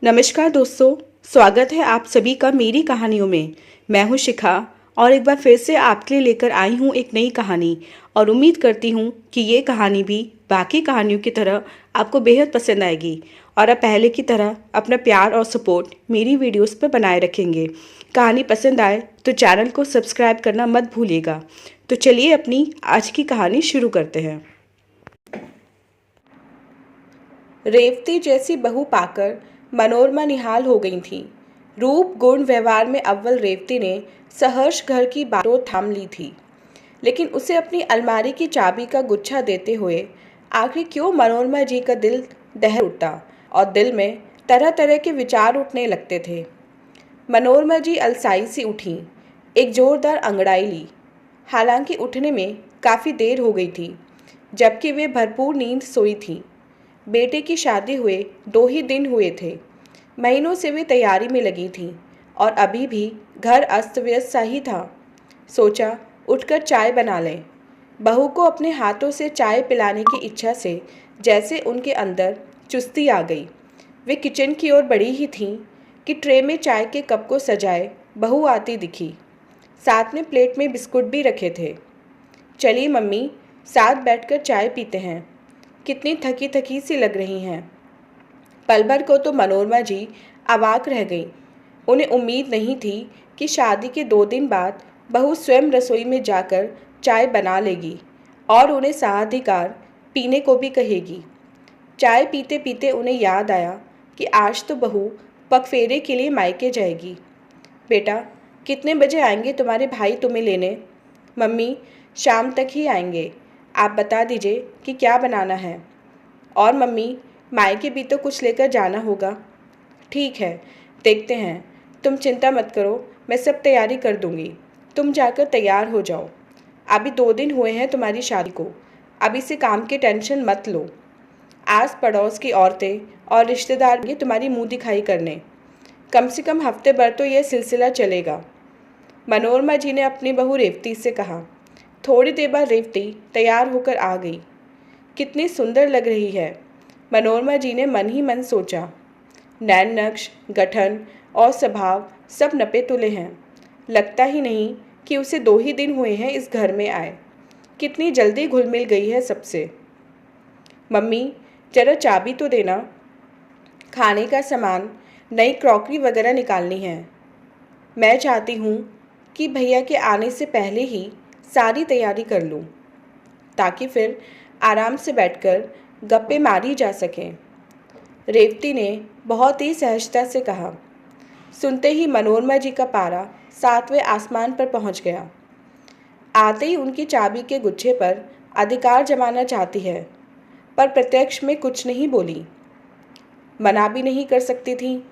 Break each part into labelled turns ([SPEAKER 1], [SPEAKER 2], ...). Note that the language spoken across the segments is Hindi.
[SPEAKER 1] नमस्कार दोस्तों। स्वागत है आप सभी का मेरी कहानियों में। मैं हूं शिखा और एक बार फिर से आपके लिए लेकर आई हूं एक नई कहानी और उम्मीद करती हूं कि ये कहानी भी बाकी कहानियों की तरह आपको बेहद पसंद आएगी और आप पहले की तरह अपना प्यार और सपोर्ट मेरी वीडियोस पर बनाए रखेंगे। कहानी पसंद आए तो चैनल को सब्सक्राइब करना मत भूलिएगा। तो चलिए अपनी आज की कहानी शुरू करते हैं। रेवती जैसी बहू पाकर मनोरमा निहाल हो गई थी। रूप गुण व्यवहार में अव्वल रेवती ने सहर्ष घर की बातों थाम ली थी, लेकिन उसे अपनी अलमारी की चाबी का गुच्छा देते हुए आखिर क्यों मनोरमा जी का दिल दहल उठता और दिल में तरह तरह के विचार उठने लगते थे। मनोरमा जी अलसाई सी उठी, एक जोरदार अंगड़ाई ली। हालांकि उठने में काफ़ी देर हो गई थी, जबकि वे भरपूर नींद सोई थी। बेटे की शादी हुए 2 ही दिन हुए थे। महीनों से वे तैयारी में लगी थी और अभी भी घर अस्त व्यस्त सा ही था। सोचा उठकर चाय बना लें। बहू को अपने हाथों से चाय पिलाने की इच्छा से जैसे उनके अंदर चुस्ती आ गई। वे किचन की ओर बढ़ी ही थीं कि ट्रे में चाय के कप को सजाए बहू आती दिखी। साथ में प्लेट में बिस्कुट भी रखे थे। चलिए मम्मी, साथ बैठकर चाय पीते हैं। कितनी थकी थकी सी लग रही हैं। पल भर को तो मनोरमा जी अवाक रह गईं। उन्हें उम्मीद नहीं थी कि शादी के 2 दिन बाद बहू स्वयं रसोई में जाकर चाय बना लेगी और उन्हें साहधिकार पीने को भी कहेगी। चाय पीते पीते उन्हें याद आया कि आज तो बहू पगफेरे के लिए मायके जाएगी। बेटा, कितने बजे आएंगे तुम्हारे भाई तुम्हें लेने? मम्मी, शाम तक ही आएंगे। आप बता दीजिए कि क्या बनाना है। और मम्मी, मायके भी तो कुछ लेकर जाना होगा। ठीक है, देखते हैं। तुम चिंता मत करो, मैं सब तैयारी कर दूंगी। तुम जाकर तैयार हो जाओ। अभी 2 दिन हुए हैं तुम्हारी शादी को। अभी से काम की टेंशन मत लो। आस पड़ोस की औरतें और रिश्तेदार ये तुम्हारी मुंह दिखाई करने। कम से कम हफ्ते भर तो यह सिलसिला चलेगा। मनोरमा जी ने अपनी बहू रेवती से कहा। थोड़ी देर बाद रेवती तैयार होकर आ गई। कितनी सुंदर लग रही है, मनोरमा जी ने मन ही मन सोचा। नैन नक्श, गठन और स्वभाव सब नपे तुले हैं। लगता ही नहीं कि उसे 2 ही दिन हुए हैं इस घर में आए। कितनी जल्दी घुल मिल गई है सबसे। मम्मी, जरा चाबी तो देना। खाने का सामान, नई क्रॉकरी वगैरह निकालनी है। मैं चाहती हूँ कि भैया के आने से पहले ही सारी तैयारी कर लूँ, ताकि फिर आराम से बैठकर गप्पे मारी जा सकें। रेवती ने बहुत ही सहजता से कहा। सुनते ही मनोरमा जी का पारा 7वें आसमान पर पहुंच गया। आते ही उनकी चाबी के गुच्छे पर अधिकार जमाना चाहती है, पर प्रत्यक्ष में कुछ नहीं बोली। मना भी नहीं कर सकती थी,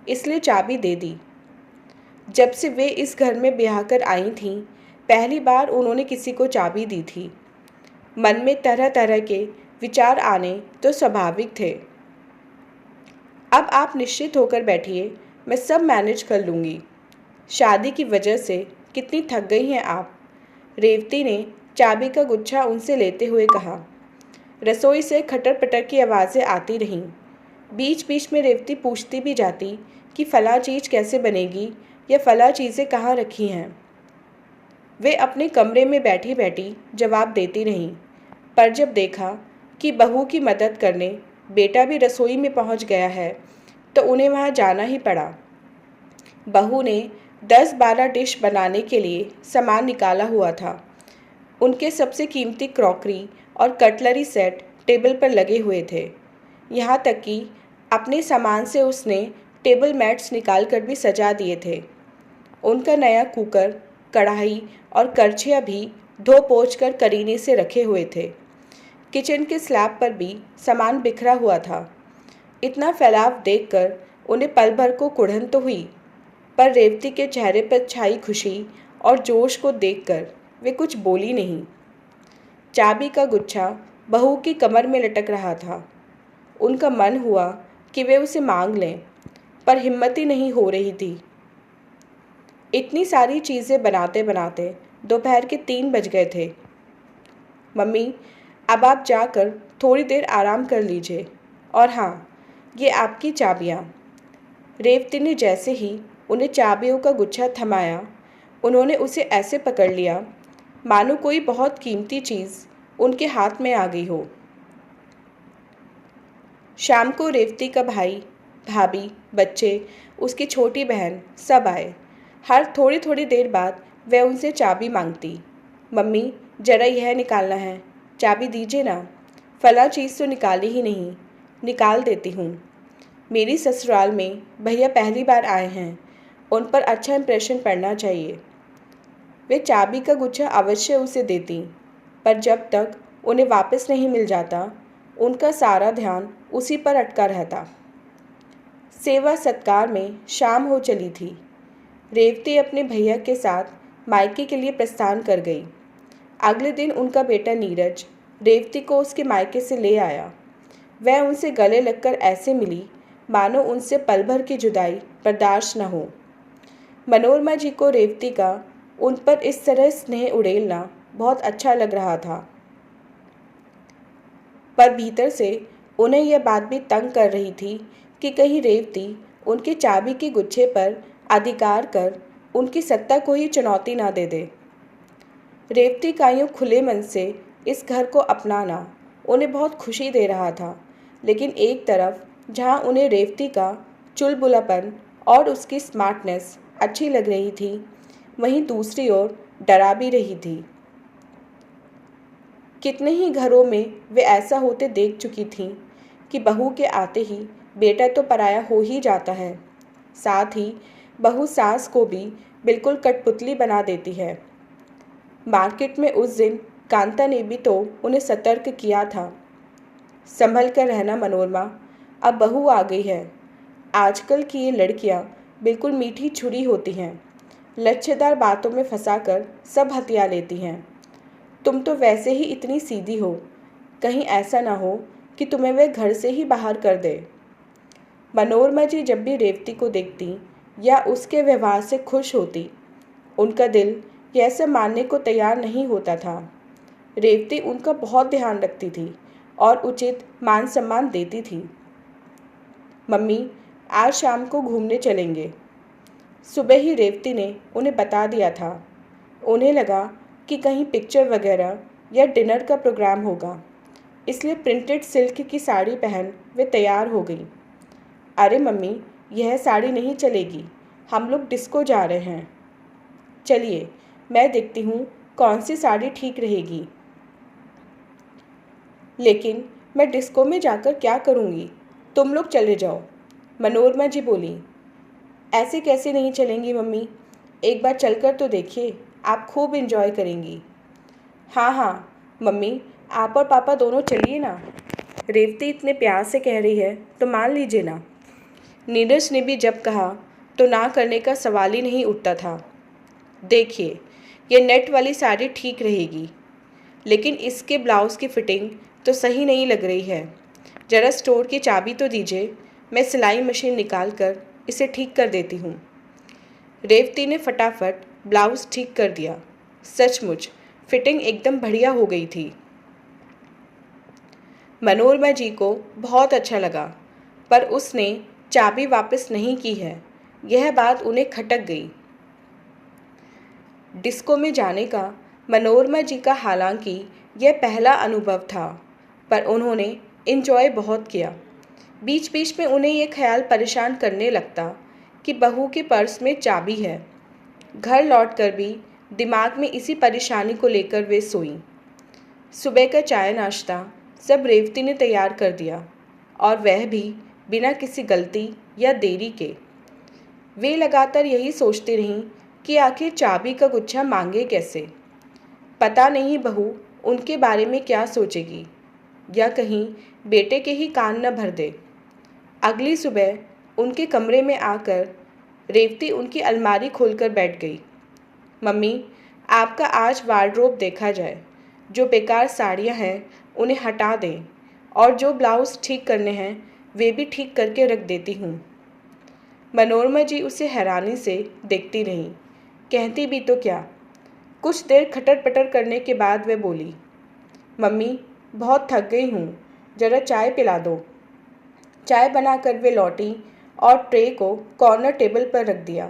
[SPEAKER 1] इसलिए चाबी दे दी। जब से वे इस घर में ब्याह कर आई थीं, पहली बार उन्होंने किसी को चाबी दी थी। मन में तरह तरह के विचार आने तो स्वाभाविक थे। अब आप निश्चित होकर बैठिए, मैं सब मैनेज कर लूँगी। शादी की वजह से कितनी थक गई हैं आप? रेवती ने चाबी का गुच्छा उनसे लेते हुए कहा। रसोई से खटर पटर की आवाज़ें आती रहीं। बीच बीच में रेवती पूछती भी जाती कि फला चीज़ कैसे बनेगी या फला चीज़ें कहाँ रखी हैं। वे अपने कमरे में बैठी बैठी जवाब देती रहीं, पर जब देखा कि बहू की मदद करने बेटा भी रसोई में पहुंच गया है, तो उन्हें वहां जाना ही पड़ा। बहू ने 10-12 डिश बनाने के लिए सामान निकाला हुआ था। उनके सबसे कीमती क्रॉकरी और कटलरी सेट टेबल पर लगे हुए थे। यहाँ तक कि अपने सामान से उसने टेबल मैट्स निकाल कर भी सजा दिए थे। उनका नया कुकर, कढ़ाई और करछियाँ भी धो पोंछ कर करीने से रखे हुए थे। किचन के स्लैब पर भी सामान बिखरा हुआ था। इतना फैलाव देखकर उन्हें पल भर को कुढ़न तो हुई, पर रेवती के चेहरे पर छाई खुशी और जोश को देखकर वे कुछ बोली नहीं। चाबी का गुच्छा बहू की कमर में लटक रहा था। उनका मन हुआ कि वे उसे मांग लें, पर हिम्मत ही नहीं हो रही थी। इतनी सारी चीज़ें बनाते बनाते दोपहर के 3 बज गए थे। मम्मी, अब आप जाकर थोड़ी देर आराम कर लीजिए। और हाँ, ये आपकी चाबियाँ। रेवती ने जैसे ही उन्हें चाबियों का गुच्छा थमाया, उन्होंने उसे ऐसे पकड़ लिया मानो कोई बहुत कीमती चीज़ उनके हाथ में आ गई हो। शाम को रेवती का भाई, भाभी, बच्चे, उसकी छोटी बहन सब आए। हर थोड़ी थोड़ी देर बाद वह उनसे चाबी मांगती। मम्मी, ज़रा यह निकालना है, चाबी दीजिए ना। फला चीज़ तो निकाली ही नहीं। निकाल देती हूँ। मेरी ससुराल में भैया पहली बार आए हैं, उन पर अच्छा इम्प्रेशन पड़ना चाहिए। वे चाबी का गुच्छा अवश्य उसे देती, पर जब तक उन्हें वापस नहीं मिल जाता, उनका सारा ध्यान उसी पर अटका रहता। सेवा सत्कार में शाम हो चली थी। रेवती अपने भैया के साथ मायके के लिए प्रस्थान कर गई। अगले दिन उनका बेटा नीरज रेवती को उसके मायके से ले आया। वह उनसे गले लगकर ऐसे मिली मानो उनसे पल भर की जुदाई बर्दाश्त न हो। मनोरमा जी को रेवती का उन पर इस तरह स्नेह उड़ेलना बहुत अच्छा लग रहा था, पर भीतर से उन्हें यह बात भी तंग कर रही थी कि कहीं रेवती उनके चाबी के गुच्छे पर अधिकार कर उनकी सत्ता को ही चुनौती ना दे दे। रेवती का यूँ खुले मन से इस घर को अपनाना उन्हें बहुत खुशी दे रहा था, लेकिन एक तरफ जहाँ उन्हें रेवती का चुलबुलापन और उसकी स्मार्टनेस अच्छी लग रही थी, वहीं दूसरी ओर डरा भी रही थी। कितने ही घरों में वे ऐसा होते देख चुकी थीं कि बहू के आते ही बेटा तो पराया हो ही जाता है, साथ ही बहू सास को भी बिल्कुल कठपुतली बना देती है। मार्केट में उस दिन कांता ने भी तो उन्हें सतर्क किया था, संभल कर रहना मनोरमा, अब बहू आ गई है। आजकल की ये लड़कियां बिल्कुल मीठी छुरी होती हैं, लच्छेदार बातों में फंसाकर सब हथिया लेती हैं। तुम तो वैसे ही इतनी सीधी हो, कहीं ऐसा ना हो कि तुम्हें वह घर से ही बाहर कर दे। मनोरमा जी जब भी रेवती को देखती या उसके व्यवहार से खुश होती, उनका दिल यह सब मानने को तैयार नहीं होता था। रेवती उनका बहुत ध्यान रखती थी और उचित मान सम्मान देती थी। मम्मी, आज शाम को घूमने चलेंगे। सुबह ही रेवती ने उन्हें बता दिया था। उन्हें लगा कि कहीं पिक्चर वगैरह या डिनर का प्रोग्राम होगा, इसलिए प्रिंटेड सिल्क की साड़ी पहन वे तैयार हो गई। अरे मम्मी, यह साड़ी नहीं चलेगी, हम लोग डिस्को जा रहे हैं। चलिए, मैं देखती हूँ कौन सी साड़ी ठीक रहेगी। लेकिन मैं डिस्को में जाकर क्या करूँगी, तुम लोग चले जाओ, मनोरमा जी बोली। ऐसे कैसे नहीं चलेंगी मम्मी, एक बार चलकर तो देखिए, आप खूब एंजॉय करेंगी। हाँ हाँ मम्मी, आप और पापा दोनों चलिए ना। रेवती इतने प्यार से कह रही है तो मान लीजिए ना। नीरज ने भी जब कहा तो ना करने का सवाल ही नहीं उठता था। देखिए, ये नेट वाली साड़ी ठीक रहेगी, लेकिन इसके ब्लाउज़ की फिटिंग तो सही नहीं लग रही है। ज़रा स्टोर की चाबी तो दीजिए, मैं सिलाई मशीन निकाल कर इसे ठीक कर देती हूँ। रेवती ने फटाफट ब्लाउज़ ठीक कर दिया। सचमुच फिटिंग एकदम बढ़िया हो गई थी। मनोरमा जी को बहुत अच्छा लगा, पर उसने चाबी वापस नहीं की है, यह बात उन्हें खटक गई। डिस्को में जाने का मनोरमा जी का हालांकि यह पहला अनुभव था, पर उन्होंने इन्जॉय बहुत किया। बीच बीच में उन्हें यह ख्याल परेशान करने लगता कि बहू के पर्स में चाबी है। घर लौटकर भी दिमाग में इसी परेशानी को लेकर वे सोईं। सुबह का चाय नाश्ता सब रेवती ने तैयार कर दिया, और वह भी बिना किसी गलती या देरी के। वे लगातार यही सोचती रहीं कि आखिर चाबी का गुच्छा मांगे कैसे। पता नहीं बहू उनके बारे में क्या सोचेगी, या कहीं बेटे के ही कान न भर दे। अगली सुबह उनके कमरे में आकर रेवती उनकी अलमारी खोलकर बैठ गई। मम्मी, आपका आज वार्डरोब देखा जाए, जो बेकार साड़ियाँ हैं उन्हें हटा दें, और जो ब्लाउज़ ठीक करने हैं वे भी ठीक करके रख देती हूँ। मनोरमा जी उसे हैरानी से देखती रहीं, कहती भी तो क्या। कुछ देर खटर पटर करने के बाद वह बोली, मम्मी, बहुत थक गई हूँ, ज़रा चाय पिला दो। चाय बनाकर वे लौटी और ट्रे को कॉर्नर टेबल पर रख दिया।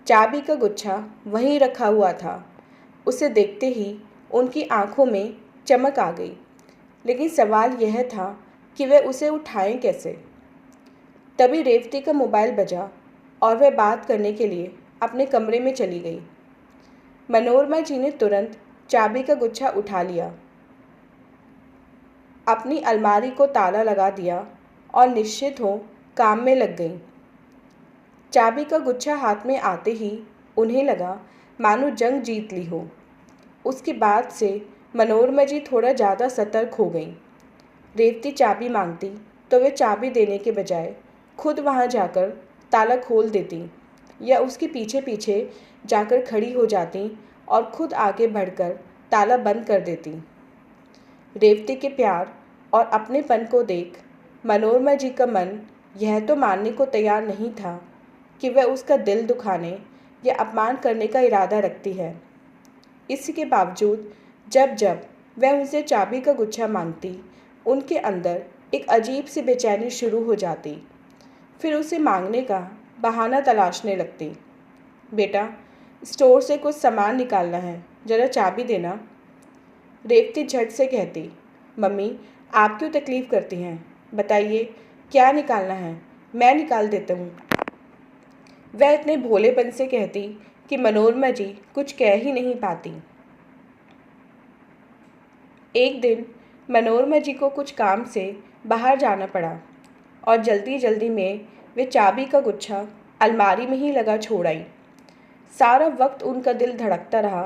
[SPEAKER 1] चाबी का गुच्छा वहीं रखा हुआ था। उसे देखते ही उनकी आंखों में चमक आ गई, लेकिन सवाल यह था कि वे उसे उठाएं कैसे। तभी रेवती का मोबाइल बजा और वह बात करने के लिए अपने कमरे में चली गई। मनोरमा जी ने तुरंत चाबी का गुच्छा उठा लिया, अपनी अलमारी को ताला लगा दिया और निश्चित हो काम में लग गई। चाबी का गुच्छा हाथ में आते ही उन्हें लगा मानो जंग जीत ली हो। उसके बाद से मनोरमा जी थोड़ा ज़्यादा सतर्क हो गई। रेवती चाबी मांगती तो वे चाबी देने के बजाय खुद वहां जाकर ताला खोल देती या उसके पीछे पीछे जाकर खड़ी हो जाती और खुद आगे बढ़कर ताला बंद कर देती। रेवती के प्यार और अपनेपन को देख मनोरमा जी का मन यह तो मानने को तैयार नहीं था कि वह उसका दिल दुखाने या अपमान करने का इरादा रखती है। इसके बावजूद जब जब वह उनसे चाबी का गुच्छा मांगती, उनके अंदर एक अजीब सी बेचैनी शुरू हो जाती। फिर उसे मांगने का बहाना तलाशने लगती। बेटा, स्टोर से कुछ सामान निकालना है, ज़रा चाबी देना। रेवती झट से कहती, मम्मी आप क्यों तकलीफ़ करती हैं, बताइए क्या निकालना है, मैं निकाल देता हूँ। वह इतने भोलेपन से कहती कि मनोरमा जी कुछ कह ही नहीं पाती। एक दिन मनोरमा जी को कुछ काम से बाहर जाना पड़ा और जल्दी जल्दी में वे चाबी का गुच्छा अलमारी में ही लगा छोड़ आई। सारा वक्त उनका दिल धड़कता रहा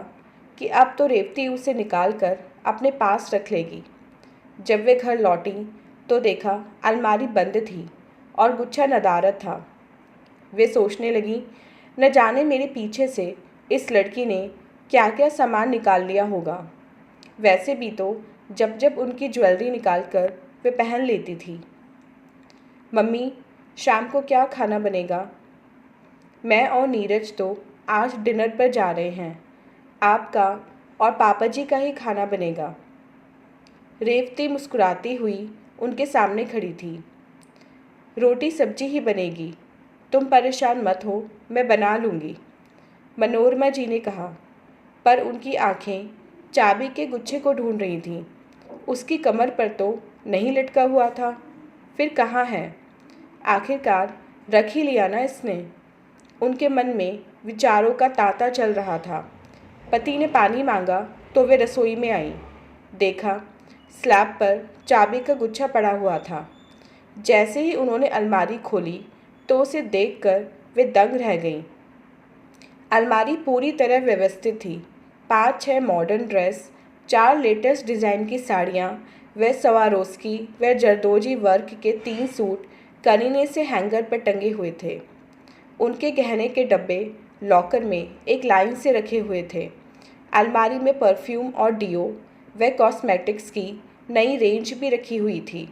[SPEAKER 1] कि अब तो रेवती उसे निकाल कर अपने पास रख लेगी। जब वे घर लौटी तो देखा अलमारी बंद थी और गुच्छा नदारद था। वे सोचने लगी, न जाने मेरे पीछे से इस लड़की ने क्या क्या सामान निकाल लिया होगा। वैसे भी तो जब जब उनकी ज्वेलरी निकाल कर वे पहन लेती थी। मम्मी शाम को क्या खाना बनेगा? मैं और नीरज तो आज डिनर पर जा रहे हैं, आपका और पापा जी का ही खाना बनेगा। रेवती मुस्कुराती हुई उनके सामने खड़ी थी। रोटी सब्जी ही बनेगी, तुम परेशान मत हो, मैं बना लूँगी, मनोरमा जी ने कहा। पर उनकी आंखें चाबी के गुच्छे को ढूंढ रही थीं। उसकी कमर पर तो नहीं लटका हुआ था, फिर कहाँ है? आखिरकार रख ही लिया ना इसने। उनके मन में विचारों का तांता चल रहा था। पति ने पानी मांगा तो वे रसोई में आई। देखा स्लैब पर चाबी का गुच्छा पड़ा हुआ था। जैसे ही उन्होंने अलमारी खोली तो उसे देखकर वे दंग रह गईं। अलमारी पूरी तरह व्यवस्थित थी। 5-6 मॉडर्न ड्रेस, 4 लेटेस्ट डिज़ाइन की साड़ियाँ, व सवारोस्की व जरदोजी वर्क के 3 सूट करीने से हैंगर पर टंगे हुए थे। उनके गहने के डब्बे लॉकर में एक लाइन से रखे हुए थे। अलमारी में परफ्यूम और डियो व कॉस्मेटिक्स की नई रेंज भी रखी हुई थी।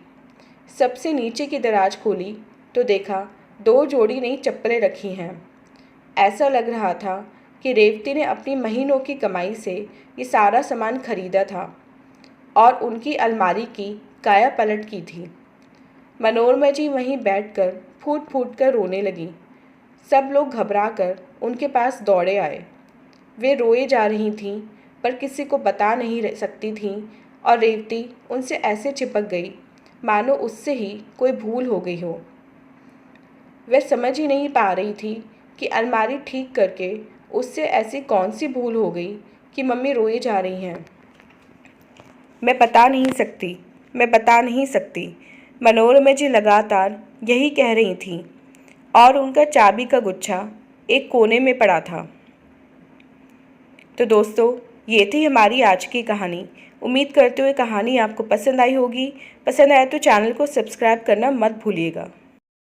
[SPEAKER 1] सबसे नीचे की दराज खोली तो देखा 2 जोड़ी नई चप्पलें रखी हैं। ऐसा लग रहा था कि रेवती ने अपनी महीनों की कमाई से ये सारा सामान खरीदा था और उनकी अलमारी की काया पलट की थी। मनोरमा जी वहीं बैठकर फूट फूट कर रोने लगी। सब लोग घबराकर उनके पास दौड़े आए। वे रोए जा रही थीं पर किसी को बता नहीं सकती थीं और रेवती उनसे ऐसे चिपक गई मानो उससे ही कोई भूल हो गई हो। वह समझ ही नहीं पा रही थी कि अलमारी ठीक करके उससे ऐसी कौन सी भूल हो गई कि मम्मी रोए जा रही हैं। मैं बता नहीं सकती, मनोरमा जी लगातार यही कह रही थीं और उनका चाबी का गुच्छा एक कोने में पड़ा था। तो दोस्तों, ये थी हमारी आज की कहानी। उम्मीद करते हुए कहानी आपको पसंद आई होगी। पसंद आए तो चैनल को सब्सक्राइब करना मत भूलिएगा।